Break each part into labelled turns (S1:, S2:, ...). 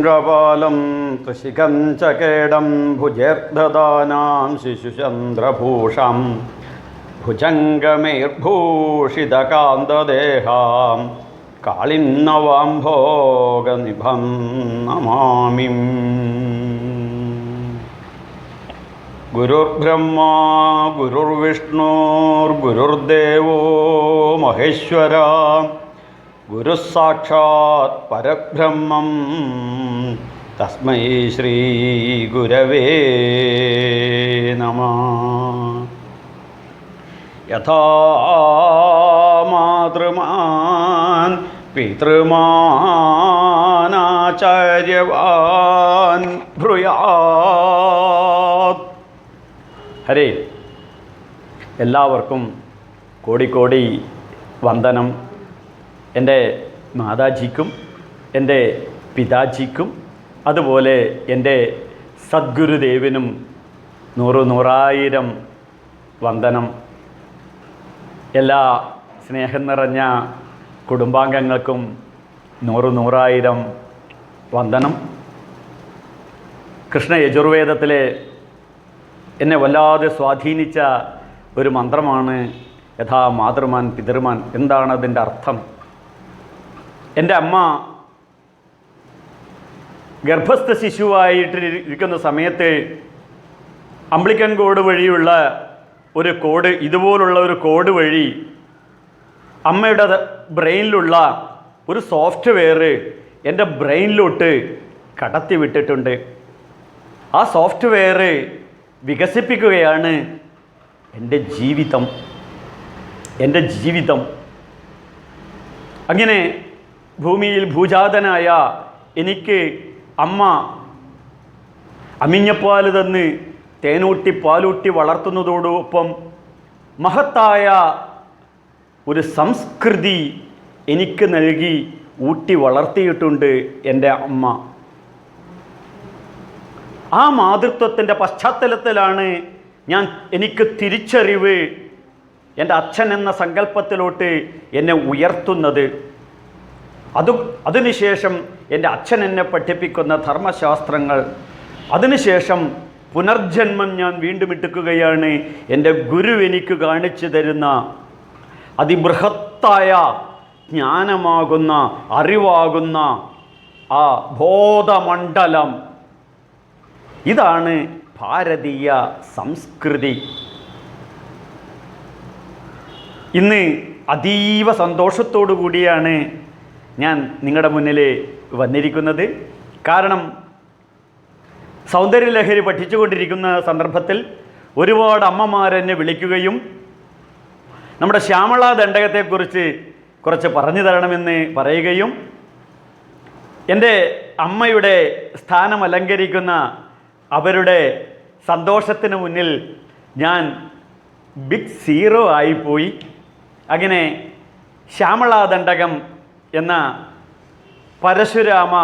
S1: തുംഗപാലം തുശിഖം ചകേടം ഭുജേർദദാനാം ശിശുചന്ദ്രഭൂഷാം ഭുജംഗമൈർഭൂഷിതകാന്തദേഹാം കാളിന്നവാംഭോഗനിഭം നമാമി. ഗുരുർബ്രഹ്മാ ഗുരുർവിഷ്ണുർഗുരുർദേവോ മഹേശ്വര ഗുരുഃ സാക്ഷാത് പരബ്രഹ്മം തസ്മൈ ശ്രീ ഗുരവേ നമഃ. യഥാ മാതൃമാൻ പിതൃമാനാചാര്യവാൻ ഭ്രൂയാത്. ഹരേ, എല്ലാവർക്കും കോടിക്കോടി വന്ദനം. എൻ്റെ മാതാജിക്കും എൻ്റെ പിതാജിക്കും അതുപോലെ എൻ്റെ സദ്ഗുരുദേവനും നൂറായിരം വന്ദനം. എല്ലാ സ്നേഹം നിറഞ്ഞ കുടുംബാംഗങ്ങൾക്കും നൂറായിരം വന്ദനം. കൃഷ്ണ യജുർവേദത്തിലെ എന്നെ വല്ലാതെ സ്വാധീനിച്ച ഒരു മന്ത്രമാണ് യഥാ മാതൃമാൻ പിതൃമാൻ. എന്താണ് അതിൻ്റെ അർത്ഥം? എൻ്റെ അമ്മ ഗർഭസ്ഥ ശിശുവായിട്ടിരിക്കുന്ന സമയത്ത് അംബ്ലിക്കൻ കോഡ് വഴിയുള്ള ഒരു കോഡ്, ഇതുപോലുള്ള ഒരു കോഡ് വഴി അമ്മയുടെ ബ്രെയിനിലുള്ള ഒരു സോഫ്റ്റ്വെയർ എൻ്റെ ബ്രെയിനിലോട്ട് കടത്തി വിട്ടിട്ടുണ്ട്. ആ സോഫ്റ്റ്വെയർ വികസിപ്പിക്കുകയാണ് എൻ്റെ ജീവിതം. അങ്ങനെ ഭൂമിയിൽ ഭൂജാതനായ എനിക്ക് അമ്മ അമിഞ്ഞപ്പാൽ തന്ന് തേനൂട്ടി പാലൂട്ടി വളർത്തുന്നതോടൊപ്പം മഹത്തായ ഒരു സംസ്കൃതി എനിക്ക് നൽകി ഊട്ടി വളർത്തിയിട്ടുണ്ട് എൻ്റെ അമ്മ. ആ മാതൃത്വത്തിൻ്റെ പശ്ചാത്തലത്തിലാണ് എനിക്ക് തിരിച്ചറിവ് എൻ്റെ അച്ഛൻ എന്ന സങ്കല്പത്തിലോട്ട് എന്നെ ഉയർത്തുന്നത്. അതിനുശേഷം എൻ്റെ അച്ഛൻ എന്നെ പഠിപ്പിക്കുന്ന ധർമ്മശാസ്ത്രങ്ങൾ, അതിനുശേഷം പുനർജന്മം ഞാൻ വീണ്ടും എടുക്കുകയാണ്. എൻ്റെ ഗുരു എനിക്ക് കാണിച്ചു തരുന്ന അതിബൃഹത്തായ ജ്ഞാനമാകുന്ന അറിവാകുന്ന ആ ബോധമണ്ഡലം. ഇതാണ് ഭാരതീയ സംസ്കൃതി. ഇന്ന് അതീവ സന്തോഷത്തോടു കൂടിയാണ് ഞാൻ നിങ്ങളുടെ മുന്നിൽ വന്നിരിക്കുന്നത്. കാരണം സൗന്ദര്യലഹരി പഠിച്ചുകൊണ്ടിരിക്കുന്ന സന്ദർഭത്തിൽ ഒരുപാട് അമ്മമാരെന്നെ വിളിക്കുകയും നമ്മുടെ ശ്യാമള ദണ്ഡകത്തെക്കുറിച്ച് കുറച്ച് പറഞ്ഞു തരണമെന്ന് പറയുകയും എൻ്റെ അമ്മയുടെ സ്ഥാനം അലങ്കരിക്കുന്ന അവരുടെ സന്തോഷത്തിന് മുന്നിൽ ഞാൻ ബിഗ് സീറോ ആയിപ്പോയി. അങ്ങനെ ശ്യാമള ദണ്ഡകം എന്ന പരശുരാമ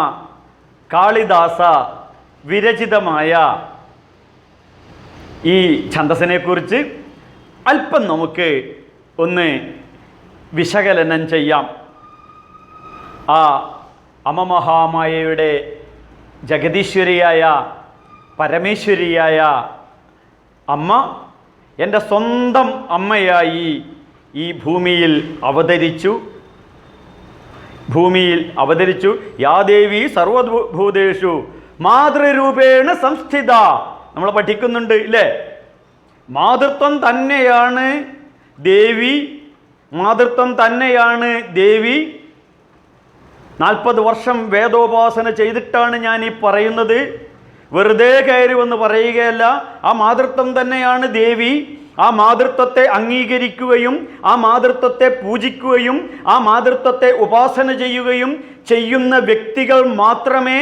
S1: കാളിദാസ വിരചിതമായ ഈ ഛന്ദസ്സിനെക്കുറിച്ച് അല്പം നമുക്ക് ഒന്ന് വിശകലനം ചെയ്യാം. ആ അമമഹാമായയുടെ ജഗദീശ്വരിയായ പരമേശ്വരിയായ അമ്മ എൻ്റെ സ്വന്തം അമ്മയായി ഈ ഭൂമിയിൽ അവതരിച്ചു. യാ ദേവി സർവഭൂതേഷു മാതൃരൂപേണ സംസ്ഥിത. നമ്മൾ പഠിക്കുന്നുണ്ട് ഇല്ലേ? മാതൃത്വം തന്നെയാണ് ദേവി. 40 വർഷം വേദോപാസന ചെയ്തിട്ടാണ് ഞാൻ ഈ പറയുന്നത്. വെറുതെ കയറി വന്ന് പറയുകയല്ല. ആ മാതൃത്വം തന്നെയാണ് ദേവി. ആ മാതൃത്വത്തെ അംഗീകരിക്കുകയും ആ മാതൃത്വത്തെ പൂജിക്കുകയും ആ മാതൃത്വത്തെ ഉപാസന ചെയ്യുന്ന വ്യക്തികൾ മാത്രമേ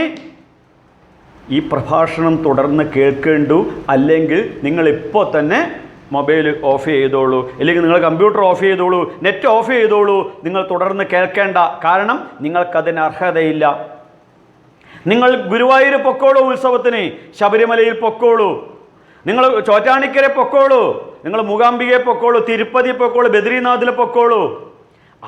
S1: ഈ പ്രഭാഷണം തുടർന്ന് കേൾക്കേണ്ടൂ. അല്ലെങ്കിൽ നിങ്ങളിപ്പോൾ തന്നെ മൊബൈൽ ഓഫ് ചെയ്തോളൂ, അല്ലെങ്കിൽ നിങ്ങൾ കമ്പ്യൂട്ടർ ഓഫ് ചെയ്തോളൂ, നെറ്റ് ഓഫ് ചെയ്തോളൂ. നിങ്ങൾ തുടർന്ന് കേൾക്കേണ്ട. കാരണം നിങ്ങൾക്കതിന് അർഹതയില്ല. നിങ്ങൾ ഗുരുവായൂർ പൊക്കോളൂ, ഉത്സവത്തിന് ശബരിമലയിൽ പൊക്കോളൂ, നിങ്ങൾ ചോറ്റാനിക്കരെ പൊക്കോളൂ, നിങ്ങൾ മൂകാംബികയെ പൊക്കോളൂ, തിരുപ്പതി പൊക്കോളൂ, ബദ്രീനാഥിൽ പൊക്കോളൂ.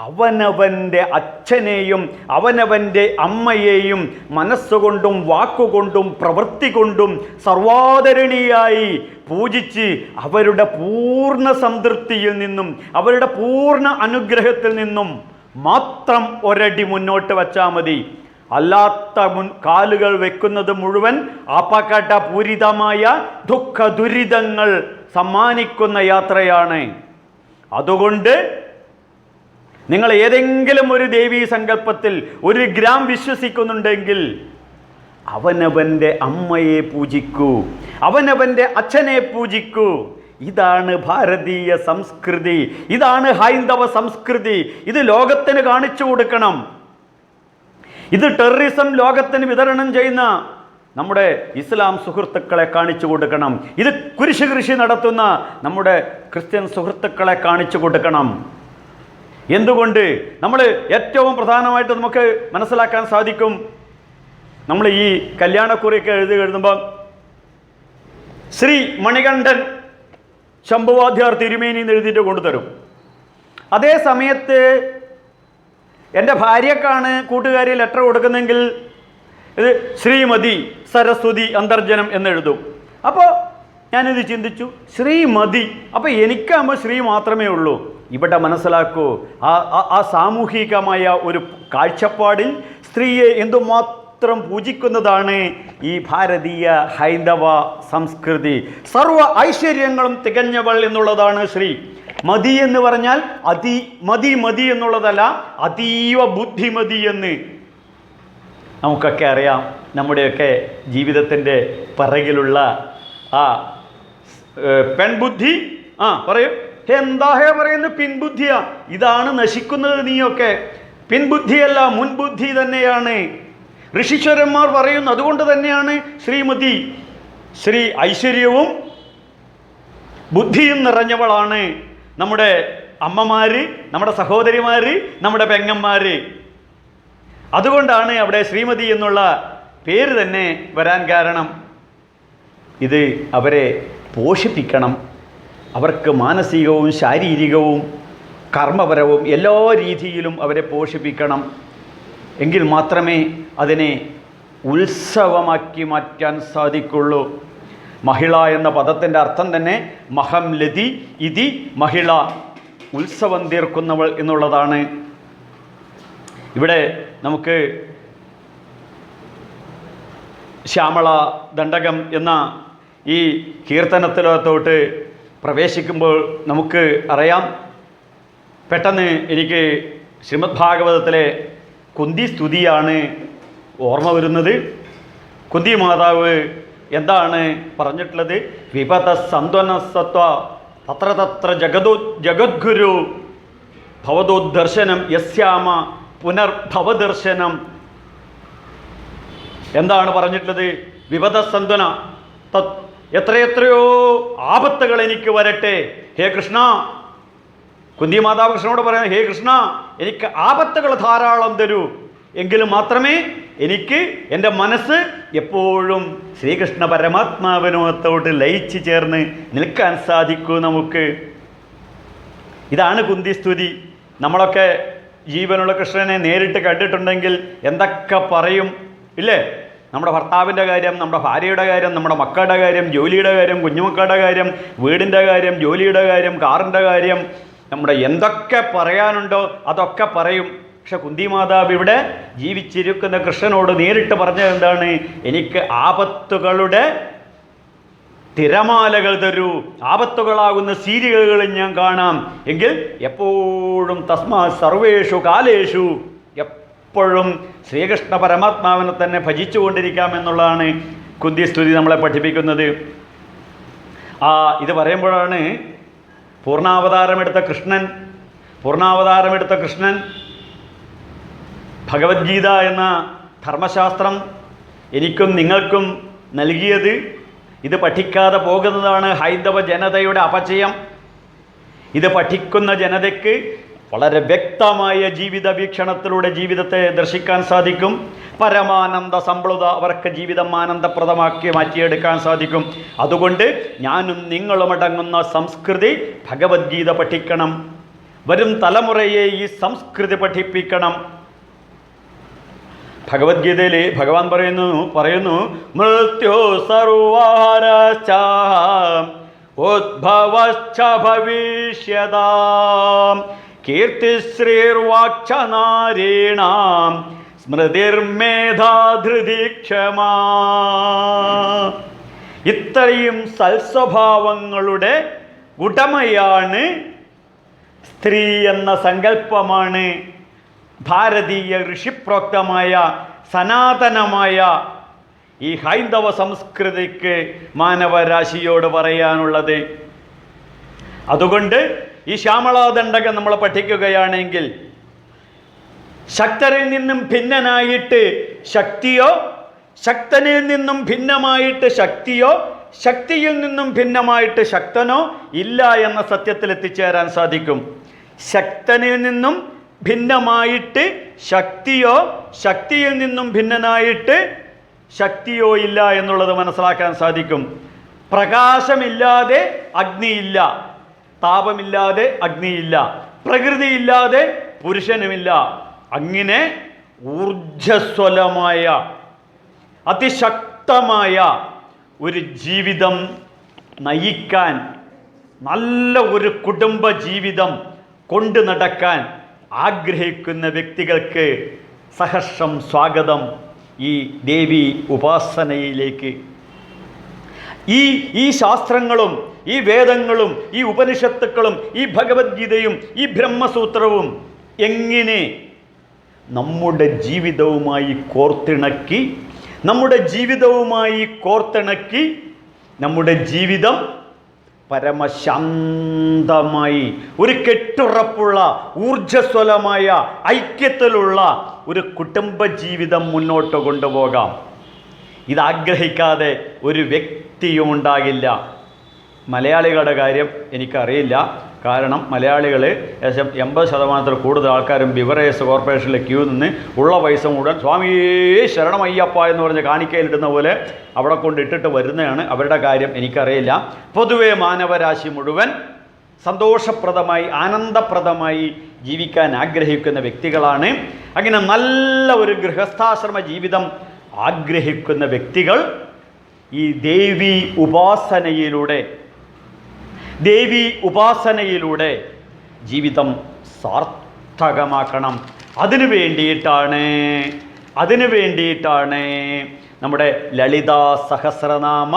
S1: അവനവൻ്റെ അച്ഛനെയും അവനവൻ്റെ അമ്മയെയും മനസ്സുകൊണ്ടും വാക്കുകൊണ്ടും പ്രവൃത്തി കൊണ്ടും സർവാദരണീയായി പൂജിച്ച് അവരുടെ പൂർണ്ണ സംതൃപ്തിയിൽ നിന്നും അവരുടെ പൂർണ്ണ അനുഗ്രഹത്തിൽ നിന്നും മാത്രം ഒരടി മുന്നോട്ട് വച്ചാൽ മതി. അല്ലാത്ത കാലുകൾ വെക്കുന്നത് മുഴുവൻ അപകടപൂരിതമായ ദുഃഖ ദുരിതങ്ങൾ സമ്മാനിക്കുന്ന യാത്രയാണ്. അതുകൊണ്ട് നിങ്ങൾ ഏതെങ്കിലും ഒരു ദേവീ സങ്കല്പത്തിൽ 1 ഗ്രാം വിശ്വസിക്കുന്നുണ്ടെങ്കിൽ അവനവൻ്റെ അമ്മയെ പൂജിക്കൂ, അവനവൻ്റെ അച്ഛനെ പൂജിക്കൂ. ഇതാണ് ഭാരതീയ സംസ്കൃതി, ഇതാണ് ഹൈന്ദവ സംസ്കൃതി. ഇത് ലോകത്തിന് കാണിച്ചു കൊടുക്കണം. ഇത് ടെററിസം ലോകത്തിന് വിതരണം ചെയ്യുന്ന നമ്മുടെ ഇസ്ലാം സുഹൃത്തുക്കളെ കാണിച്ചു കൊടുക്കണം. ഇത് കുരിശ് കൃഷി നടത്തുന്ന നമ്മുടെ ക്രിസ്ത്യൻ സുഹൃത്തുക്കളെ കാണിച്ചു കൊടുക്കണം. എന്തുകൊണ്ട്? നമ്മൾ ഏറ്റവും പ്രധാനമായിട്ട് നമുക്ക് മനസ്സിലാക്കാൻ സാധിക്കും. നമ്മൾ ഈ കല്യാണക്കുറിയൊക്കെ എഴുതുമ്പോൾ ശ്രീ മണികണ്ഠൻ ശംഭുവാദ്യാർ തിരുമേനി എന്ന് എഴുതിയിട്ട് കൊണ്ടുതരും. അതേ സമയത്ത് എൻ്റെ ഭാര്യക്കാണ് കൂട്ടുകാരി ലെറ്റർ കൊടുക്കുന്നെങ്കിൽ ഇത് ശ്രീമതി സരസ്വതി അന്തർജനം എന്നെഴുതും. അപ്പോൾ ഞാനിത് ചിന്തിച്ചു, ശ്രീമതി, അപ്പോൾ എനിക്കാകുമ്പോൾ ശ്രീ മാത്രമേ ഉള്ളൂ. ഇവിടെ മനസ്സിലാക്കൂ, ആ സാമൂഹികമായ ഒരു കാഴ്ചപ്പാടിൽ സ്ത്രീയെ എന്തുമാത്രം പൂജിക്കുന്നതാണ് ഈ ഭാരതീയ ഹൈന്ദവ സംസ്കൃതി. സർവ ഐശ്വര്യങ്ങളും തികഞ്ഞവൾ എന്നുള്ളതാണ് ശ്രീ. മതി എന്ന് പറഞ്ഞാൽ മതി എന്നുള്ളതല്ല, അതീവ ബുദ്ധിമതി എന്ന് നമുക്കൊക്കെ അറിയാം. നമ്മുടെയൊക്കെ ജീവിതത്തിൻ്റെ പിറകിലുള്ള ആ പെൺബുദ്ധി. പറയൂ, എന്താ പറയുന്നത്? പിൻബുദ്ധിയാ. ഇതാണ് നശിക്കുന്നത്. നീയൊക്കെ പിൻബുദ്ധിയല്ല, മുൻബുദ്ധി തന്നെയാണ്. ഋഷീശ്വരന്മാർ പറയുന്നു. അതുകൊണ്ട് തന്നെയാണ് ശ്രീമതി, ശ്രീ ഐശ്വര്യവും ബുദ്ധിയും നിറഞ്ഞവളാണ് നമ്മുടെ അമ്മമാര്, നമ്മുടെ സഹോദരിമാര്, നമ്മുടെ പെങ്ങന്മാര്. അതുകൊണ്ടാണ് അവിടെ ശ്രീമതി എന്നുള്ള പേര് തന്നെ വരാൻ കാരണം. ഇത് അവരെ പോഷിപ്പിക്കണം. അവർക്ക് മാനസികവും ശാരീരികവും കർമ്മപരവും എല്ലാ രീതിയിലും അവരെ പോഷിപ്പിക്കണം. എങ്കിൽ മാത്രമേ അതിനെ ഉത്സവമാക്കി മാറ്റാൻ സാധിക്കുള്ളൂ. മഹിള എന്ന പദത്തിൻ്റെ അർത്ഥം തന്നെ മഹം ലതി ഇതി മഹിള, ഉത്സവം തീർക്കുന്നവൾ എന്നുള്ളതാണ്. ഇവിടെ നമുക്ക് ശ്യാമള ദണ്ഡകം എന്ന ഈ കീർത്തനത്തിലോട്ട് പ്രവേശിക്കുമ്പോൾ നമുക്ക് അറിയാം, പെട്ടെന്ന് എനിക്ക് ശ്രീമദ് ഭാഗവതത്തിലെ കുന്തി സ്തുതിയാണ് ഓർമ്മ വരുന്നത്. കുന്തി മാതാവ് എന്താണ് പറഞ്ഞിട്ടുള്ളത്? വിപത സന്ത്വനസത്വ തത്ര തത്ര ജഗദ്ഗുരു ഭവതോദ്ദർശനം യസ്യാമ പുനർഭവദർശനം. എന്താണ് പറഞ്ഞിട്ടുള്ളത്? വിപത സന്ത്വന, എത്രയെത്രയോ ആപത്തുകൾ എനിക്ക് വരട്ടെ, ഹേ കൃഷ്ണ. കുന്തി മാതാവ് കൃഷ്ണനോട് പറയാം, ഹേ കൃഷ്ണ, എനിക്ക് ആപത്തുകൾ ധാരാളം തരൂ, എങ്കിലും മാത്രമേ എനിക്ക് എൻ്റെ മനസ്സ് എപ്പോഴും ശ്രീകൃഷ്ണ പരമാത്മാവിനോത്തോട്ട് ലയിച്ച് ചേർന്ന് നിൽക്കാൻ സാധിക്കൂ നമുക്ക്. ഇതാണ് കുന്തി സ്തുതി. നമ്മളൊക്കെ ജീവനുള്ള കൃഷ്ണനെ നേരിട്ട് കണ്ടിട്ടുണ്ടെങ്കിൽ എന്തൊക്കെ പറയും ഇല്ലേ? നമ്മുടെ ഭർത്താവിൻ്റെ കാര്യം, നമ്മുടെ ഭാര്യയുടെ കാര്യം, നമ്മുടെ മക്കളുടെ കാര്യം, ജോലിയുടെ കാര്യം, കുഞ്ഞുമക്കളുടെ കാര്യം, വീടിൻ്റെ കാര്യം, ജോലിയുടെ കാര്യം, കാറിൻ്റെ കാര്യം, നമ്മുടെ എന്തൊക്കെ പറയാനുണ്ടോ അതൊക്കെ പറയും. പക്ഷെ കുന്തി മാതാവ് ഇവിടെ ജീവിച്ചിരിക്കുന്ന കൃഷ്ണനോട് നേരിട്ട് പറഞ്ഞത് എന്താണ്? എനിക്ക് ആപത്തുകളുടെ തിരമാലകൾ തരൂ, ആപത്തുകളാകുന്ന സീരിയലുകൾ ഞാൻ കാണാം. എങ്കിൽ എപ്പോഴും തസ്മാ സർവേഷു കാലേഷു, എപ്പോഴും ശ്രീകൃഷ്ണ പരമാത്മാവിനെ തന്നെ ഭജിച്ചുകൊണ്ടിരിക്കാമെന്നുള്ളതാണ് കുന്തി സ്തുതി നമ്മളെ പഠിപ്പിക്കുന്നത്. ഇത് പറയുമ്പോഴാണ് പൂർണ്ണാവതാരമെടുത്ത കൃഷ്ണൻ ഭഗവത്ഗീത എന്ന ധർമ്മശാസ്ത്രം എനിക്കും നിങ്ങൾക്കും നൽകിയത്. ഇത് പഠിക്കാതെ പോകുന്നതാണ് ഹൈന്ദവ ജനതയുടെ അപചയം. ഇത് പഠിക്കുന്ന ജനതയ്ക്ക് വളരെ വ്യക്തമായ ജീവിത വീക്ഷണത്തിലൂടെ ജീവിതത്തെ ദർശിക്കാൻ സാധിക്കും. പരമാനന്ദ സംപ്ലുത, അവർക്ക് ജീവിതം ആനന്ദപ്രദമാക്കി മാറ്റിയെടുക്കാൻ സാധിക്കും. അതുകൊണ്ട് ഞാനും നിങ്ങളും അടങ്ങുന്ന സംസ്കൃതി ഭഗവത്ഗീത പഠിക്കണം. വരും തലമുറയെ ഈ സംസ്കൃതി പഠിപ്പിക്കണം. ഭഗവത്ഗീതയിൽ ഭഗവാൻ പറയുന്നു മൃത്യു സർവാരശ്ച ഉദ്ഭവശ്ച ഭവിഷ്യതാം കീർത്തിശ്രീർവാക്ച നാരീണാം സ്മൃതിർമേധാധൃതി ക്ഷമാ. ഇത്രയും സൽസ്വഭാവങ്ങളുടെ ഉടമയാണ് സ്ത്രീ എന്ന സങ്കല്പമാണ് ഭാരതീയ ഋഷിപ്രോക്തമായ സനാതനമായ ഈ ഹൈന്ദവ സംസ്കൃതിക്ക് മാനവരാശിയോട് പറയാനുള്ളത്. അതുകൊണ്ട് ഈ ശ്യാമളാദണ്ഡകം നമ്മൾ പഠിക്കുകയാണെങ്കിൽ ശക്തരിൽ നിന്നും ഭിന്നനായിട്ട് ശക്തിയോ, ശക്തനിൽ നിന്നും ഭിന്നമായിട്ട് ശക്തിയോ, ശക്തിയിൽ നിന്നും ഭിന്നമായിട്ട് ശക്തനോ ഇല്ല എന്ന സത്യത്തിൽ എത്തിച്ചേരാൻ സാധിക്കും. ശക്തനിൽ നിന്നും ഭിന്നമായിട്ട് ശക്തിയോ, ശക്തിയിൽ നിന്നും ഭിന്നനായിട്ട് ശക്തിയോ ഇല്ല എന്നുള്ളത് മനസ്സിലാക്കാൻ സാധിക്കും. പ്രകാശമില്ലാതെ അഗ്നിയില്ല, താപമില്ലാതെ അഗ്നിയില്ല, പ്രകൃതിയില്ലാതെ പുരുഷനുമില്ല. അങ്ങനെ ഊർജ്ജസ്വലമായ അതിശക്തമായ ഒരു ജീവിതം നയിക്കാൻ, നല്ല ഒരു കുടുംബ ജീവിതം കൊണ്ടു നടക്കാൻ ആഗ്രഹിക്കുന്ന വ്യക്തികൾക്ക് സഹർഷം സ്വാഗതം ഈ ദേവി ഉപാസനയിലേക്ക്. ഈ ശാസ്ത്രങ്ങളും ഈ വേദങ്ങളും ഈ ഉപനിഷത്തുക്കളും ഈ ഭഗവത്ഗീതയും ഈ ബ്രഹ്മസൂത്രവും എങ്ങനെ നമ്മുടെ ജീവിതവുമായി കോർത്തിണക്കി നമ്മുടെ ജീവിതം പരമശാന്തമായി ഒരു കെട്ടുറപ്പുള്ള ഊർജ്ജസ്വലമായ ഐക്യത്തിലുള്ള ഒരു കുടുംബ ജീവിതം മുന്നോട്ട് കൊണ്ടുപോകാം. ഇതാഗ്രഹിക്കാതെ ഒരു വ്യക്തിയും ഉണ്ടാകില്ല. മലയാളികളുടെ കാര്യം എനിക്കറിയില്ല. കാരണം മലയാളികൾ ഏകദേശം 80% കൂടുതൽ ആൾക്കാരും ബിവറേജ് കോർപ്പറേഷനിലെ ക്യൂ നിന്ന് ഉള്ള പൈസ മുഴുവൻ സ്വാമിയേ ശരണമയ്യപ്പ എന്ന് പറഞ്ഞ് കാണിക്കയിലിടുന്ന പോലെ അവിടെ കൊണ്ടിട്ടിട്ട് വരുന്നതാണ്. അവരുടെ കാര്യം എനിക്കറിയില്ല. പൊതുവേ മാനവരാശി മുഴുവൻ സന്തോഷപ്രദമായി ആനന്ദപ്രദമായി ജീവിക്കാൻ ആഗ്രഹിക്കുന്ന വ്യക്തികളാണ്. അങ്ങനെ നല്ല ഒരു ഗൃഹസ്ഥാശ്രമ ജീവിതം ആഗ്രഹിക്കുന്ന വ്യക്തികൾ ഈ ദേവി ഉപാസനയിലൂടെ ജീവിതം സാർത്ഥകമാക്കണം. അതിനു വേണ്ടിയിട്ടാണ് നമ്മുടെ ലളിതാ സഹസ്രനാമ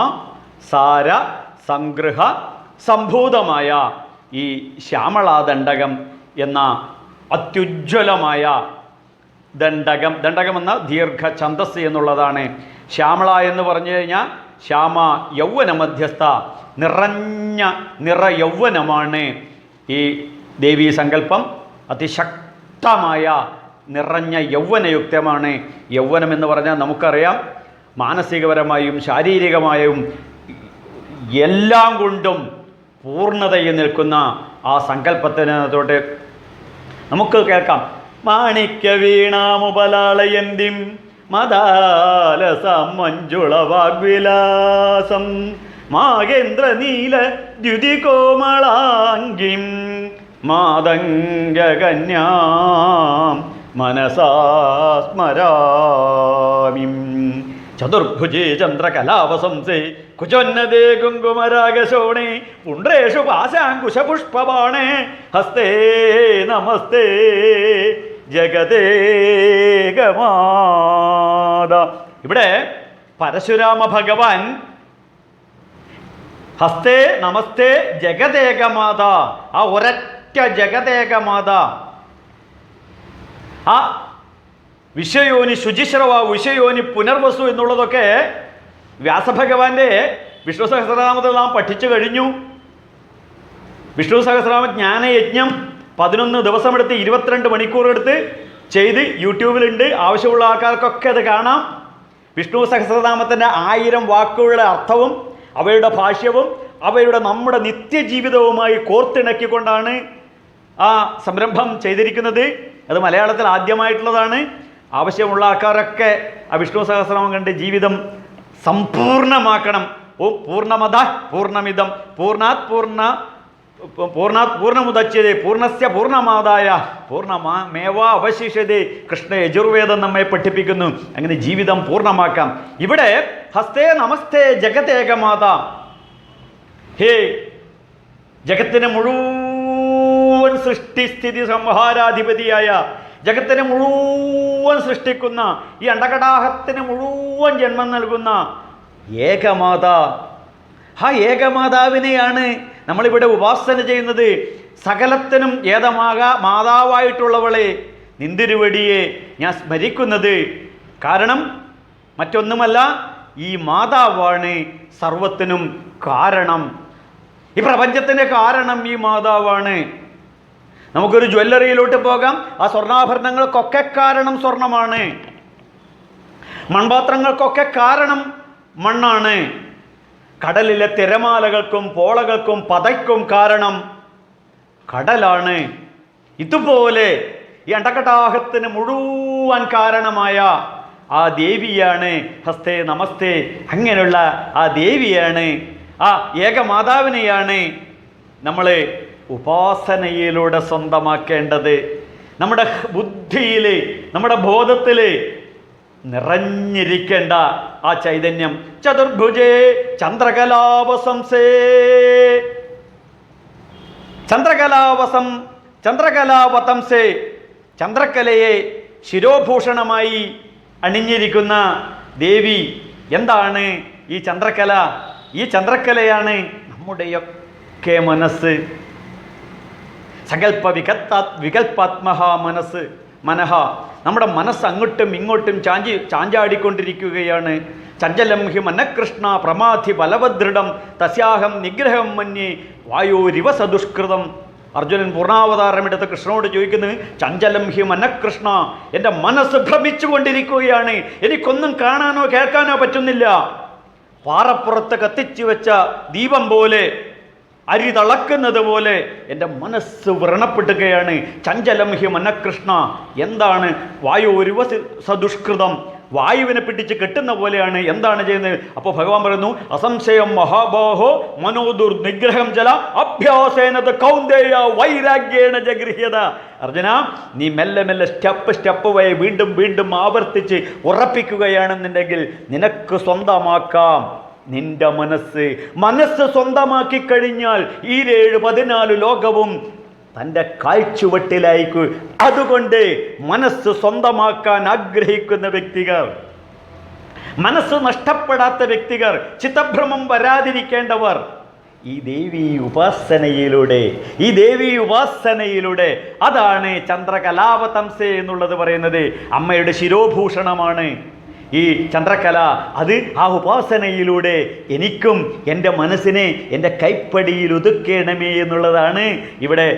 S1: സാര സംഗ്രഹ സംഭൂതമായ ഈ ശ്യാമളാദണ്ഡകം എന്ന അത്യുജ്വലമായ ദണ്ഡകം എന്ന ദീർഘ ഛന്ദസ് എന്നുള്ളതാണ്. ശ്യാമള എന്ന് പറഞ്ഞു കഴിഞ്ഞാൽ ശ്യാമ യൗവന മധ്യസ്ഥ, നിറ യൗവനമാണ് ഈ ദേവീ സങ്കല്പം. അതിശക്തമായ നിറഞ്ഞ യൗവനയുക്തമാണ്. യൗവനം എന്ന് പറഞ്ഞാൽ നമുക്കറിയാം, മാനസികപരമായും ശാരീരികമായും എല്ലാം കൊണ്ടും പൂർണ്ണതയിൽ നിൽക്കുന്ന ആ സങ്കല്പത്തിനകത്തോട്ട് നമുക്ക് കേൾക്കാം. മാണിക്യ വീണാമുപലാളയന്തിം മദാലസം മഞ്ജുള വാഗ്വിലാസം മാഗേന്ദ്ര നീല ദ്യുതികോമളാംഗിം മാതംഗകന്യാം മനസാ സ്മരാമിം ചതുർഭുജേ ചന്ദ്രകലാവസംസേ കുചോന്നതേ കുങ്കുമരാഗശോണേ പുണ്ട്രേഷു പാശാങ്കുശപുഷ്പബാണേ ഹസ്തേ നമസ്തേ ജഗദേകമാത. ഇവിടെ പരശുരാമ ഭഗവാൻ ഹസ്തേ നമസ്തേ ജഗദേകമാത, ആ ഒരൊറ്റ ജഗദേകമാത, ആ വിശ്വയോനി ശുചിശ്രവ വിശ്വയോനി പുനർവസു എന്നുള്ളതൊക്കെ വ്യാസഭഗവാന്റെ വിഷ്ണു സഹസ്രനാമത്തിൽ നാം പഠിച്ചു കഴിഞ്ഞു. വിഷ്ണു സഹസ്രനാമ ജ്ഞാനയജ്ഞം 11 ദിവസമെടുത്ത് 22 മണിക്കൂറെടുത്ത് ചെയ്ത് യൂട്യൂബിലുണ്ട്. ആവശ്യമുള്ള ആൾക്കാർക്കൊക്കെ അത് കാണാം. വിഷ്ണു സഹസ്രനാമത്തിൻ്റെ 1000 വാക്കുകളുടെ അർത്ഥവും അവയുടെ ഭാഷ്യവും അവയുടെ നമ്മുടെ നിത്യജീവിതവുമായി കോർത്തിണക്കിക്കൊണ്ടാണ് ആ സംരംഭം ചെയ്തിരിക്കുന്നത്. അത് മലയാളത്തിൽ ആദ്യമായിട്ടുള്ളതാണ്. ആവശ്യമുള്ള ആൾക്കാരൊക്കെ ആ വിഷ്ണു സഹസ്രനാമം കണ്ട് ജീവിതം സമ്പൂർണ്ണമാക്കണം. ഓം പൂർണ്ണമദഃ പൂർണ്ണമിദം പൂർണ്ണാത് പൂർണ്ണമുദച്യതേ പൂർണ്ണസ്യ പൂർണ്ണമാദായ പൂർണ്ണമേവ അവശിഷ്യതേ. കൃഷ്ണ യജുർവേദം നമ്മെ പഠിപ്പിക്കുന്നു അങ്ങനെ ജീവിതം പൂർണ്ണമാക്കാം. ഇവിടെ ഹസ്തേ നമസ്തേ ജഗതേകമാത, ഹേ ജഗത്തിന് മുഴുവൻ സൃഷ്ടിസ്ഥിതി സംഹാരാധിപതിയായ, ജഗത്തിനെ മുഴുവൻ സൃഷ്ടിക്കുന്ന, ഈ അണ്ടകടാഹത്തിന് മുഴുവൻ ജന്മം നൽകുന്ന ഏകമാത, ആ ഏകമാതാവിനെയാണ് നമ്മളിവിടെ ഉപാസന ചെയ്യുന്നത്. സകലത്തിനും മാതാവായിട്ടുള്ളവളെ നിന്തിരുവടിയെ ഞാൻ സ്മരിക്കുന്നത്. കാരണം മറ്റൊന്നുമല്ല, ഈ മാതാവാണ് സർവത്തിനും കാരണം. ഈ പ്രപഞ്ചത്തിൻ്റെ കാരണം ഈ മാതാവാണ്. നമുക്കൊരു ജ്വല്ലറിയിലോട്ട് പോകാം, ആ സ്വർണ്ണാഭരണങ്ങൾക്കൊക്കെ കാരണം സ്വർണമാണ്. മൺപാത്രങ്ങൾക്കൊക്കെ കാരണം മണ്ണാണ്. കടലിലെ തിരമാലകൾക്കും പോളകൾക്കും പതയ്ക്കും കാരണം കടലാണ്. ഇതുപോലെ ഈ അണ്ടകടാഹത്തിന് മുഴുവൻ കാരണമായ ആ ദേവിയാണ് ഹസ്തേ നമസ്തേ. അങ്ങനെയുള്ള ആ ദേവിയാണ്, ആ ഏകമാതാവിനെയാണ് നമ്മൾ ഉപാസനയിലൂടെ സ്വന്തമാക്കേണ്ടത്. നമ്മുടെ ബുദ്ധിയിൽ, നമ്മുടെ ബോധത്തിൽ നിറഞ്ഞിരിക്കേണ്ട ആ ചൈതന്യം. ചതുർഭുജേ ചന്ദ്രകലാവസംസേ, ചന്ദ്രകലാവതംസേ, ചന്ദ്രക്കലയെ ശിരോഭൂഷണമായി അണിഞ്ഞിരിക്കുന്ന ദേവി. എന്താണ് ഈ ചന്ദ്രകല? ഈ ചന്ദ്രക്കലയാണ് നമ്മുടെയൊക്കെ മനസ്സ്. സങ്കല്പ വികൽപ്പാത്മഹ മനഃ. നമ്മുടെ മനസ്സ് അങ്ങോട്ടും ഇങ്ങോട്ടും ചാഞ്ചാടിക്കൊണ്ടിരിക്കുകയാണ്. ചഞ്ചലം ഹി മനഃകൃഷ്ണ പ്രമാധി ബലവദൃഢം തസ്യാഹം നിഗ്രഹം മന്യേ വായോരിവ സദുഷ്കൃതം. അർജുനൻ പൂർണ്ണാവതാരമെടുത്ത് കൃഷ്ണനോട് ചോദിക്കുന്നത്, ചഞ്ചലം ഹി മനഃകൃഷ്ണ, എൻ്റെ മനസ്സ് ഭ്രമിച്ചു കൊണ്ടിരിക്കുകയാണ്, എനിക്കൊന്നും കാണാനോ കേൾക്കാനോ പറ്റുന്നില്ല. പാറപ്പുറത്ത് കത്തിച്ചു വെച്ച ദീപം പോലെ, അരി തളക്കുന്നത് പോലെ എൻ്റെ മനസ്സ് വ്രണപ്പെടുകയാണ്. ചഞ്ചലം ഹി മനഃകൃഷ്ണ. എന്താണ്? വായുരുവ സദുഷ്കൃതം, വായുവിനെ പിടിച്ച് കെട്ടുന്ന പോലെയാണ്. എന്താണ് ചെയ്യുന്നത്? അപ്പോൾ ഭഗവാൻ പറയുന്നു, അസംശയം മഹാബാഹോ മനോദുർ നിഗ്രഹം ജല അഭ്യാസേനത് കൗന്ദേയ വൈരാഗ്യേണ ജഗൃഹ്യത. അർജുന, നീ മെല്ലെ മെല്ലെ സ്റ്റെപ്പ് വഴി വീണ്ടും വീണ്ടും ആവർത്തിച്ച് ഉറപ്പിക്കുകയാണെന്നുണ്ടെങ്കിൽ നിനക്ക് സ്വന്തമാക്കാം നിന്റെ മനസ്സ് സ്വന്തമാക്കി കഴിഞ്ഞാൽ ഈ 7-14 ലോകവും തൻ്റെ കാൽച്ചുവട്ടിലായിക്കൂ. അതുകൊണ്ട് മനസ്സ് സ്വന്തമാക്കാൻ ആഗ്രഹിക്കുന്ന വ്യക്തികൾ, മനസ്സ് നഷ്ടപ്പെടാത്ത വ്യക്തികൾ, ചിത്തഭ്രമം വരാതിരിക്കേണ്ടവർ ഈ ദേവീ ഉപാസനയിലൂടെ അതാണ് ചന്ദ്രകലാവതംസേ എന്നുള്ളത് പറയുന്നത്. അമ്മയുടെ ശിരോഭൂഷണമാണ് ഈ ചന്ദ്രകല. അത് ആ ഉപാസനയിലൂടെ എനിക്കും എൻ്റെ മനസ്സിനെ എൻ്റെ കൈപ്പടിയിൽ ഒതുക്കേണമേ എന്നുള്ളതാണ് ഇവിടെ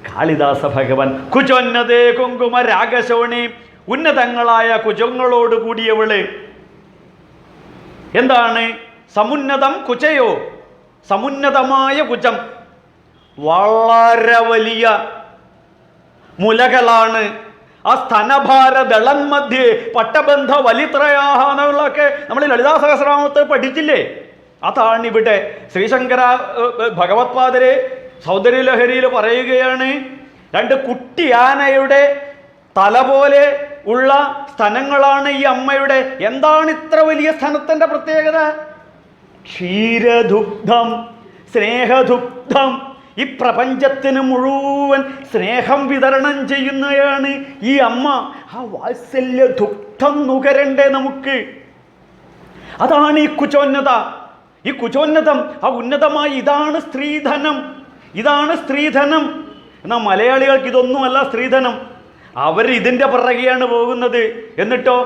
S1: കാളിദാസ ഭഗവാൻ. കുചോന്നതേ കുങ്കുമ രാഗശോണി, ഉന്നതങ്ങളായ കുജങ്ങളോട് കൂടിയവള്. എന്താണ് സമുന്നതം കുചയോ? സമുന്നതമായ കുജം, വളരെ വലിയ മുലകളാണ്. ആ സ്തനഭാരദളം മധ്യേ പട്ടബന്ധ വലിത്രയാഹ എന്നുള്ളതൊക്കെ നമ്മൾ ലളിതാ സഹസ്രനാമത്തിൽ പഠിച്ചില്ലേ? അതാണ് ഇവിടെ ശ്രീശങ്കര ഭഗവത്പാദരെ സൗന്ദര്യലഹരിയിൽ പറയുകയാണ്. 2 കുട്ടി ആനയുടെ തല പോലെ ഉള്ള സ്തനങ്ങളാണ് ഈ അമ്മയുടെ. എന്താണ് ഇത്ര വലിയ സ്തനത്തിൻ്റെ പ്രത്യേകത? ക്ഷീരദുഗ്ധം, സ്നേഹദുഗ്ധം. ഈ പ്രപഞ്ചത്തിന് മുഴുവൻ സ്നേഹം വിതരണം ചെയ്യുന്നതാണ് ഈ അമ്മ. ആ വാത്സല്യ ദുഗ്ധം നുകരണ്ടേ നമുക്ക്. അതാണ് ഈ കുചോന്നത. ഈ കുചോന്നതം, ആ ഉന്നതമായി, ഇതാണ് സ്ത്രീധനം. എന്നാൽ മലയാളികൾക്ക് ഇതൊന്നുമല്ല സ്ത്രീധനം. അവർ ഇതിൻ്റെ പിറകെയാണ് പോകുന്നത്. എന്നിട്ടോ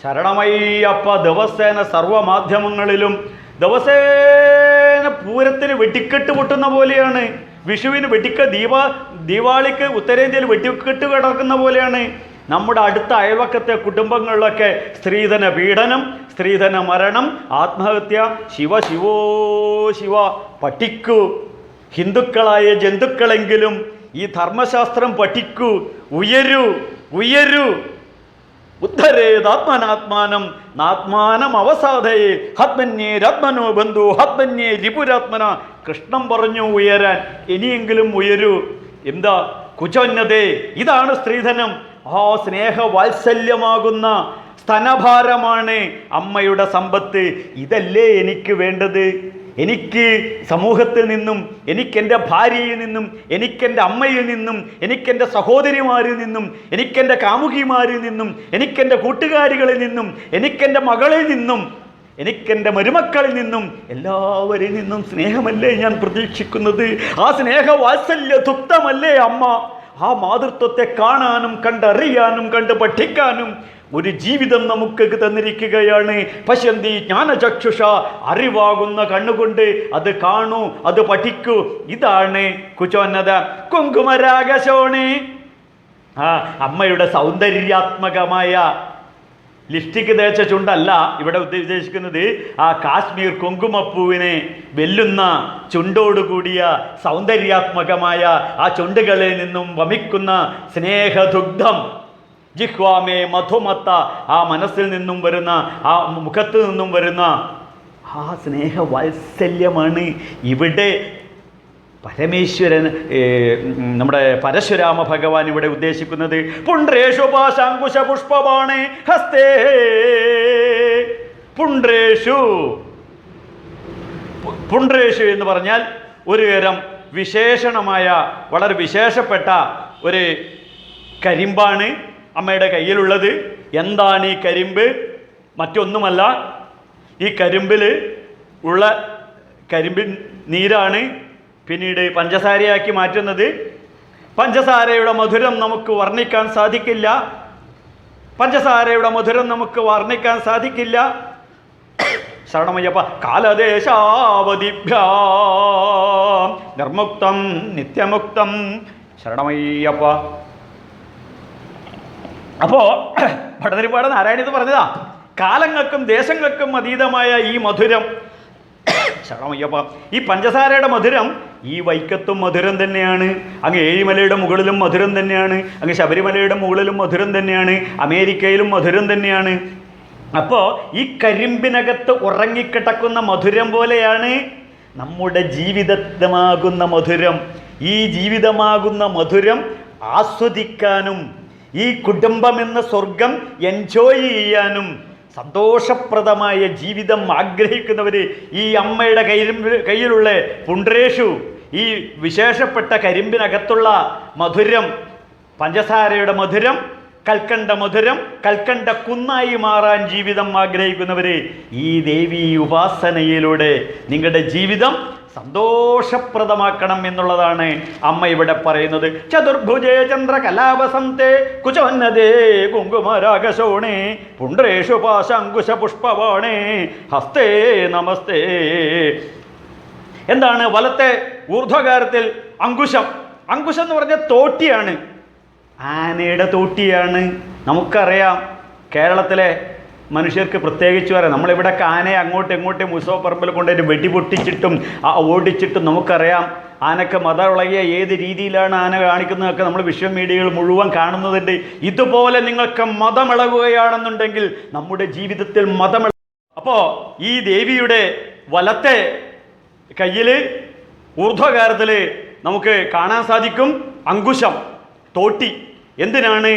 S1: ശരണമയ്യപ്പ ദിവസേന സർവമാധ്യമങ്ങളിലും ദിവസേന പൂരത്തിന് വെടിക്കെട്ട് പൊട്ടുന്ന പോലെയാണ്. വിഷുവിന് ദീപാവലിക്ക് ഉത്തരേന്ത്യയിൽ വെടിക്കെട്ട് കിടക്കുന്ന പോലെയാണ്. നമ്മുടെ അടുത്ത അയൽവക്കത്തെ കുടുംബങ്ങളിലൊക്കെ സ്ത്രീധന പീഡനം, സ്ത്രീധന മരണം, ആത്മഹത്യ. ശിവ പഠിക്കൂ. ഹിന്ദുക്കളായ ജന്തുക്കളെങ്കിലും ഈ ധർമ്മശാസ്ത്രം പഠിക്കൂ. ഉയരൂ. ഉദ്ധരേതാത്മനാത്മാനം നാത്മാനം അവസാദയെ ഹത്മന്യേ രത്മനോ ബന്ധു ഹത്മന്യേ രിപുരാത്മന. കൃഷ്ണൻ പറഞ്ഞു ഉയരാൻ, ഇനിയെങ്കിലും ഉയരൂ. എന്താ? കുചോന്നതേ, ഇതാണ് സ്ത്രീധനം. ആ സ്നേഹവാത്സല്യമാകുന്ന സ്തനഭാരമാണ് അമ്മയുടെ സമ്പത്ത്. ഇതല്ലേ എനിക്ക് വേണ്ടത്? എനിക്ക് സമൂഹത്തിൽ നിന്നും, എനിക്കെൻ്റെ ഭാര്യയിൽ നിന്നും, എനിക്കെൻ്റെ അമ്മയിൽ നിന്നും, എനിക്കെൻ്റെ സഹോദരിമാരിൽ നിന്നും, എനിക്കെൻ്റെ കാമുകിമാരിൽ നിന്നും, എനിക്കെൻ്റെ കൂട്ടുകാരികളിൽ നിന്നും, എനിക്കെൻ്റെ മകളിൽ നിന്നും, എനിക്കെൻ്റെ മരുമക്കളിൽ നിന്നും, എല്ലാവരിൽ നിന്നും സ്നേഹമല്ലേ ഞാൻ പ്രതീക്ഷിക്കുന്നത്? ആ സ്നേഹവാത്സല്യ ദുഗ്ധമല്ലേ അമ്മ? ആ മാതൃത്വത്തെ കാണാനും കണ്ടറിയാനും കണ്ട് പഠിക്കാനും ഒരു ജീവിതം നമുക്ക് തന്നിരിക്കുകയാണ്. പശ്യന്തി ജ്ഞാനചക്ഷുഷ, അറിവാകുന്ന കണ്ണുകൊണ്ട് അത് കാണൂ, അത് പഠിക്കൂ. ഇതാണ് കുചോന്നത. കുങ്കുമരാഗശോണി, ആ അമ്മയുടെ സൗന്ദര്യാത്മകമായ ലിപ്സ്റ്റിക് തേച്ച ചുണ്ടല്ല ഇവിടെ ഉദ്ദേശിക്കുന്നത്. ആ കാശ്മീർ കുങ്കുമപ്പൂവിനെ വെല്ലുന്ന ചുണ്ടോടുകൂടിയ സൗന്ദര്യാത്മകമായ ആ ചുണ്ടുകളിൽ നിന്നും വമിക്കുന്ന സ്നേഹദുഗ്ധം, ജിഹ്വാമേ മധുമത്ത, ആ മനസ്സിൽ നിന്നും വരുന്ന, ആ മുഖത്ത് നിന്നും വരുന്ന ആ സ്നേഹവാത്സല്യമാണ് ഇവിടെ പരമേശ്വരൻ, നമ്മുടെ പരശുരാമ ഭഗവാൻ ഇവിടെ ഉദ്ദേശിക്കുന്നത്. പുണ്ട്രേഷു പാശാങ്കുശ പുഷ്പവാണേ ഹസ്തേ. പുണ്ട്രേഷു, പുണ്ട്രേഷു എന്ന് പറഞ്ഞാൽ ഒരു തരം വിശേഷണമായ വളരെ വിശേഷപ്പെട്ട ഒരു കരിമ്പാണ് അമ്മയുടെ കയ്യിലുള്ളത്. എന്താണ് ഈ കരിമ്പ്? മറ്റൊന്നുമല്ല, ഈ കരിമ്പിൽ ഉള്ള കരിമ്പിൻ നീരാണ് പിന്നീട് പഞ്ചസാരയാക്കി മാറ്റുന്നത്. പഞ്ചസാരയുടെ മധുരം നമുക്ക് വർണ്ണിക്കാൻ സാധിക്കില്ല. പഞ്ചസാരയുടെ മധുരം നമുക്ക് വർണ്ണിക്കാൻ സാധിക്കില്ല. ശരണമയ്യപ്പ. കാലദേശാവധിഭ്യാം നിർമുക്തം നിത്യമുക്തം. ശരണമയ്യപ്പ. അപ്പോൾ ഭട്ടതിരിപ്പാട് നാരായണ ഇത് പറഞ്ഞതാ, കാലങ്ങൾക്കും ദേശങ്ങൾക്കും അതീതമായ ഈ മധുരം. ശരണമയ്യപ്പ. ഈ പഞ്ചസാരയുടെ മധുരം ഈ വൈക്കത്തും മധുരം തന്നെയാണ്, അങ്ങ് ഏഴിമലയുടെ മുകളിലും മധുരം തന്നെയാണ്, അങ്ങ് ശബരിമലയുടെ മുകളിലും മധുരം തന്നെയാണ്, അമേരിക്കയിലും മധുരം തന്നെയാണ്. അപ്പോൾ ഈ കരിമ്പിനകത്ത് ഉറങ്ങിക്കിടക്കുന്ന മധുരം പോലെയാണ് നമ്മുടെ ജീവിതമാകുന്ന മധുരം. ഈ ജീവിതമാകുന്ന മധുരം ആസ്വദിക്കാനും ഈ കുടുംബമെന്ന സ്വർഗം എൻജോയ് ചെയ്യാനും സന്തോഷപ്രദമായ ജീവിതം ആഗ്രഹിക്കുന്നവർ ഈ അമ്മയുടെ കയ്യിലുള്ള പുണ്ട്രേഷു, ഈ വിശേഷപ്പെട്ട കരിമ്പിനകത്തുള്ള മധുരം, പഞ്ചസാരയുടെ മധുരം, കൽക്കണ്ട മധുരം, കൽക്കണ്ട കുന്നായി മാറാൻ ജീവിതം ആഗ്രഹിക്കുന്നവർ ഈ ദേവീ ഉപാസനയിലൂടെ നിങ്ങളുടെ ജീവിതം സന്തോഷപ്രദമാക്കണം എന്നുള്ളതാണ് അമ്മ ഇവിടെ പറയുന്നത്. ചതുർഭുജേ ചന്ദ്രകലാവസന്തേ കുചോന്നതേ കുങ്കുമരാഗശോണേ പുണ്ട്രേഷു പാശാങ്കുശ പുഷ്പവാണേ ഹസ്തേ നമസ്തേ. എന്താണ് വലത്തെ ഊർധ്വകാരത്തിൽ അങ്കുശം? അങ്കുശം എന്ന് പറഞ്ഞാൽ തോട്ടിയാണ്, ആനയുടെ തോട്ടിയാണ്. നമുക്കറിയാം, കേരളത്തിലെ മനുഷ്യർക്ക് പ്രത്യേകിച്ച് പറയാം, നമ്മളിവിടെയൊക്കെ ആനയെ അങ്ങോട്ടും ഇങ്ങോട്ടും ഉത്സവപ്പറമ്പിൽ കൊണ്ടുപോയിട്ട് വെടിപൊട്ടിച്ചിട്ടും ഓടിച്ചിട്ടും നമുക്കറിയാം. ആനക്ക് മതം ഇളകിയ ഏത് രീതിയിലാണ് ആന കാണിക്കുന്നതൊക്കെ നമ്മൾ വിശ്വ മീഡിയകൾ മുഴുവൻ കാണുന്നതുണ്ട്. ഇതുപോലെ നിങ്ങൾക്ക് മതമിളകുകയാണെന്നുണ്ടെങ്കിൽ നമ്മുടെ ജീവിതത്തിൽ മതമിള. അപ്പോൾ ഈ ദേവിയുടെ വലത്തെ കയ്യിൽ ഊർധ്വകാരത്തിൽ നമുക്ക് കാണാൻ സാധിക്കും അങ്കുശം, തോട്ടി. എന്തിനാണ്?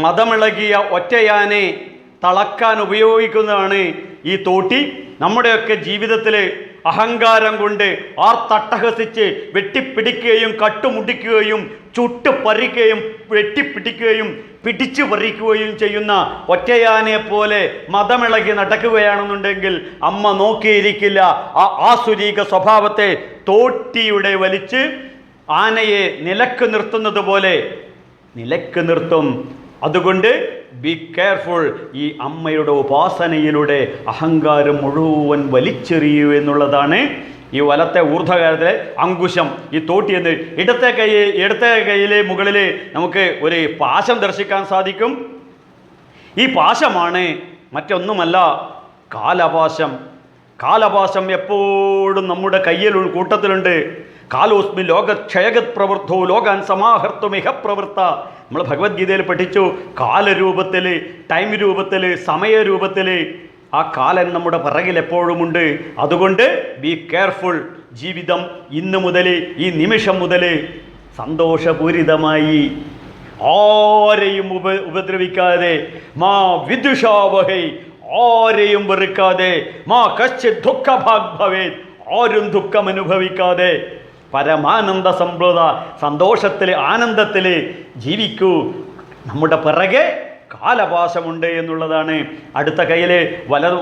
S1: മതമിളകിയ ഒറ്റയാനെ തളക്കാൻ ഉപയോഗിക്കുന്നതാണ് ഈ തോട്ടി. നമ്മുടെയൊക്കെ ജീവിതത്തിൽ അഹങ്കാരം കൊണ്ട് ആർത്തട്ടഹസിച്ച് വെട്ടിപ്പിടിക്കുകയും കട്ടുമുടിക്കുകയും ചുട്ട് പറിക്കുകയും വെട്ടിപ്പിടിക്കുകയും പിടിച്ചു പറിക്കുകയും ചെയ്യുന്ന ഒറ്റയാനെ പോലെ മതമിളകി നടക്കുകയാണെന്നുണ്ടെങ്കിൽ അമ്മ നോക്കിയിരിക്കില്ല. ആ ആസുരീക സ്വഭാവത്തെ തോട്ടിയുടെ വലിച്ച് ആനയെ നിലക്ക് നിർത്തുന്നത് പോലെ നിലക്ക് നിർത്തും. അതുകൊണ്ട് ബി കെയർഫുൾ. ഈ അമ്മയുടെ ഉപാസനയിലൂടെ അഹങ്കാരം മുഴുവൻ വലിച്ചെറിയൂ എന്നുള്ളതാണ് ഈ വലത്തെ ഊർധ്വകാരത്തിലെ അങ്കുശം, ഈ തോട്ടി. എന്ന് ഇടത്തെ കൈയിലെ മുകളിൽ നമുക്ക് ഒരു പാശം ദർശിക്കാൻ സാധിക്കും. ഈ പാശമാണ് മറ്റൊന്നുമല്ല, കാലപാശം. കാലപാശം എപ്പോഴും നമ്മുടെ കൂട്ടത്തിലുണ്ട്. കാലോസ്മി ലോകക്ഷയഗത് പ്രവൃത്തോ ലോകാൻ സമാഹർത്തുമിഹ പ്രവൃത്ത. നമ്മൾ ഭഗവത്ഗീതയിൽ പഠിച്ചു, കാലരൂപത്തിൽ, ടൈം രൂപത്തിൽ, സമയരൂപത്തിൽ ആ കാലൻ നമ്മുടെ പിറകിൽ എപ്പോഴുമുണ്ട്. അതുകൊണ്ട് ബി കെയർഫുൾ. ജീവിതം ഇന്ന് മുതൽ, ഈ നിമിഷം മുതൽ സന്തോഷപൂരിതമായി, ആരെയും ഉപദ്രവിക്കാതെ, മാ വിദുഷാവഹൈ, ആരെയും വെറുക്കാതെ, മാ കശ്ചിത് ദുഃഖഭാഗ് ഭവേത്, ആരും ദുഃഖം അനുഭവിക്കാതെ പരമാനന്ദ സംപ്ലുത, സന്തോഷത്തിൽ, ആനന്ദത്തിൽ ജീവിക്കൂ. നമ്മുടെ പിറകെ കാലപാശമുണ്ട് എന്നുള്ളതാണ്. അടുത്ത കയ്യിൽ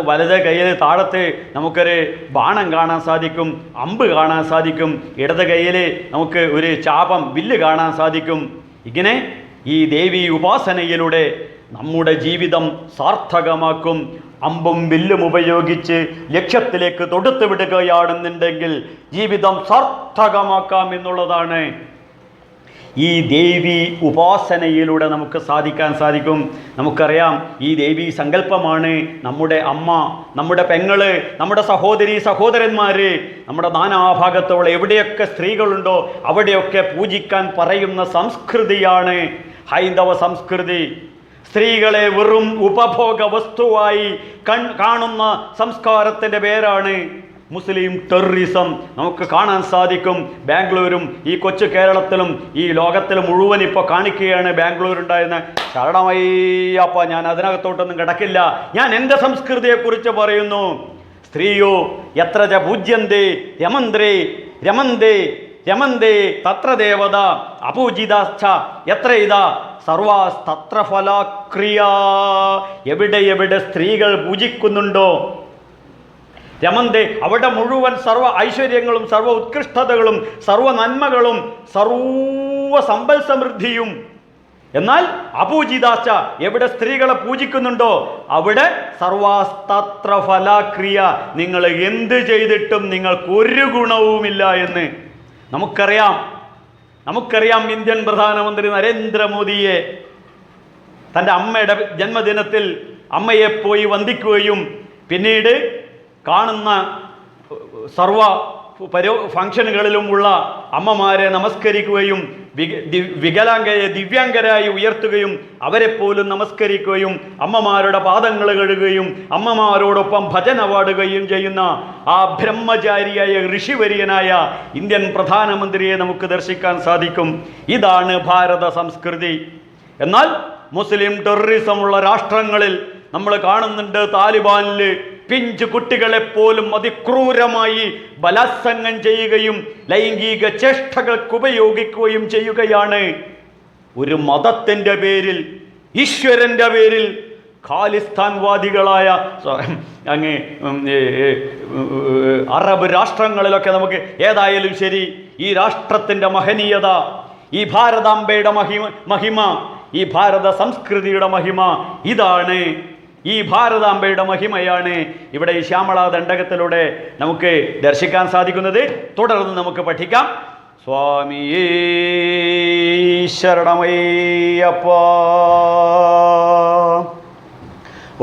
S1: വലത് കയ്യിൽ താഴത്ത് നമുക്കൊരു ബാണം കാണാൻ സാധിക്കും, അമ്പ് കാണാൻ സാധിക്കും. ഇടത് കയ്യിൽ നമുക്ക് ഒരു ചാപം, വില്ല് കാണാൻ സാധിക്കും. ഇങ്ങനെ ഈ ദേവി ഉപാസനയിലൂടെ നമ്മുടെ ജീവിതം സാർത്ഥകമാക്കും. അമ്പും വില്ലും ഉപയോഗിച്ച് ലക്ഷ്യത്തിലേക്ക് തൊടുത്തു വിടുകയാണെന്നുണ്ടെങ്കിൽ ജീവിതം സാർത്ഥകമാക്കാം എന്നുള്ളതാണ് ഈ ദേവി ഉപാസനയിലൂടെ നമുക്ക് സാധിക്കാൻ സാധിക്കും. നമുക്കറിയാം, ഈ ദേവി സങ്കല്പമാണ് നമ്മുടെ അമ്മ, നമ്മുടെ പെങ്ങള്, നമ്മുടെ സഹോദരി സഹോദരന്മാർ, നമ്മുടെ നാനാഭാഗത്തുള്ള എവിടെയൊക്കെ സ്ത്രീകളുണ്ടോ അവിടെയൊക്കെ പൂജിക്കാൻ പറയുന്ന സംസ്കൃതിയാണ് ഹൈന്ദവ സംസ്കൃതി. സ്ത്രീകളെ വെറും ഉപഭോഗ വസ്തുവായി കാണുന്ന സംസ്കാരത്തിൻ്റെ പേരാണ് മുസ്ലിം ടെററിസം. നമുക്ക് കാണാൻ സാധിക്കും. ബാംഗ്ലൂരും ഈ കൊച്ചു കേരളത്തിലും ഈ ലോകത്തിൽ മുഴുവൻ ഇപ്പോൾ കാണിക്കുകയാണ്. ബാംഗ്ലൂരുണ്ടായിരുന്ന ശരണമയ്യപ്പ, ഞാൻ അതിനകത്തോട്ടൊന്നും കിടക്കില്ല. ഞാൻ എൻ്റെ സംസ്കൃതിയെക്കുറിച്ച് പറയുന്നു. സ്ത്രീയോ എത്ര പൂജ്യന്തേ രമന്ത്രേ രമന്തേ രമന്തേ തത്ര ദേവത അപൂജിതാശ്ച എത്ര ഇതാ സർവാസ്തത്ര ഫലാക്രിയ. എവിടെ എവിടെ സ്ത്രീകൾ പൂജിക്കുന്നുണ്ടോ രമന്തേ, അവിടെ മുഴുവൻ സർവ്വ ഐശ്വര്യങ്ങളും സർവ്വ ഉത്കൃഷ്ടതകളും സർവ്വ നന്മകളും സർവ സമ്പൽ സമൃദ്ധിയും. എന്നാൽ അപൂജിതാശ്ച, എവിടെ സ്ത്രീകളെ പൂജിക്കുന്നുണ്ടോ അവിടെ സർവാസ്തത്ര ഫലാക്രിയ, നിങ്ങൾ എന്ത് ചെയ്തിട്ടും നിങ്ങൾക്കൊരു ഗുണവുമില്ല എന്ന് നമുക്കറിയാം. ഇന്ത്യൻ പ്രധാനമന്ത്രി നരേന്ദ്രമോദിയെ തൻ്റെ അമ്മയുടെ ജന്മദിനത്തിൽ അമ്മയെ പോയി വന്ദിക്കുകയും പിന്നീട് കാണുന്ന സർവ ഫംഗ്ഷനുകളിലുമുള്ള അമ്മമാരെ നമസ്കരിക്കുകയും ദിവ്യാംഗരായി ഉയർത്തുകയും അവരെപ്പോലും നമസ്കരിക്കുകയും അമ്മമാരുടെ പാദങ്ങൾ കഴുകുകയും അമ്മമാരോടൊപ്പം ഭജന പാടുകയും ചെയ്യുന്ന ആ ബ്രഹ്മചാരിയായ ഋഷിവര്യനായ ഇന്ത്യൻ പ്രധാനമന്ത്രിയെ നമുക്ക് ദർശിക്കാൻ സാധിക്കും. ഇതാണ് ഭാരത സംസ്കൃതി. എന്നാൽ മുസ്ലിം ടെററിസമുള്ള രാഷ്ട്രങ്ങളിൽ നമ്മൾ കാണുന്നുണ്ട്, താലിബാനിൽ പിഞ്ചു കുട്ടികളെപ്പോലും അതിക്രൂരമായി ബലാത്സംഗം ചെയ്യുകയും ലൈംഗിക ചേഷ്ടകൾക്ക് ഉപയോഗിക്കുകയും ചെയ്യുകയാണ്. ഒരു മതത്തിൻ്റെ പേരിൽ, ഈശ്വരൻ്റെ പേരിൽ ഖാലിസ്ഥാൻവാദികളായ അങ്ങ് അറബ് രാഷ്ട്രങ്ങളിലൊക്കെ നമുക്ക് ഏതായാലും ശരി, ഈ രാഷ്ട്രത്തിൻ്റെ മഹനീയത, ഈ ഭാരതാംബയുടെ മഹിമ, ഈ ഭാരത സംസ്കൃതിയുടെ മഹിമ, ഇതാണ് ഈ ഭാരതാംബയുടെ മഹിമയാണ് ഇവിടെ ഈ ശ്യാമള ദണ്ഡകത്തിലൂടെ നമുക്ക് ദർശിക്കാൻ സാധിക്കുന്നത്. തുടർന്ന് നമുക്ക് പഠിക്കാം. സ്വാമിയേ ശരണമയ്യപ്പ.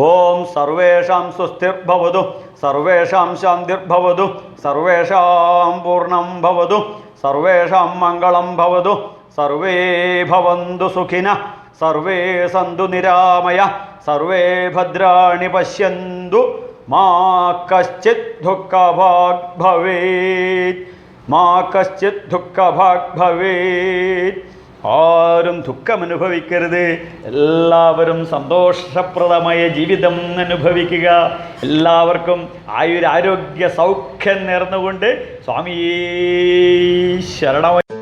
S1: ഓം സർവേഷാം സ്വസ്തിർഭവതു, സർവേഷാം ശാന്തിർഭവതു, സർവേഷാം പൂർണ്ണം ഭവതു, സർവേഷാം മംഗളം ഭവതു, സർവേ ഭവന്തു സുഖിനഃ, സർവേ സന്തു നിരാമയ, സർവേ ഭദ്രാണി പശ്യന്തു, മാ കശ്ചിത് ദുഃഖഭാഗ് ഭവേത്, മാ കശ്ചിത് ദുഃഖഭാഗ് ഭവേത്. ആരും ദുഃഖമനുഭവിക്കരുത്. എല്ലാവരും സന്തോഷപ്രദമായ ജീവിതം അനുഭവിക്കുക. എല്ലാവർക്കും ആയുരാരോഗ്യ സൗഖ്യം നേർന്നുകൊണ്ട് സ്വാമിയേ ശരണമയ്യപ്പ.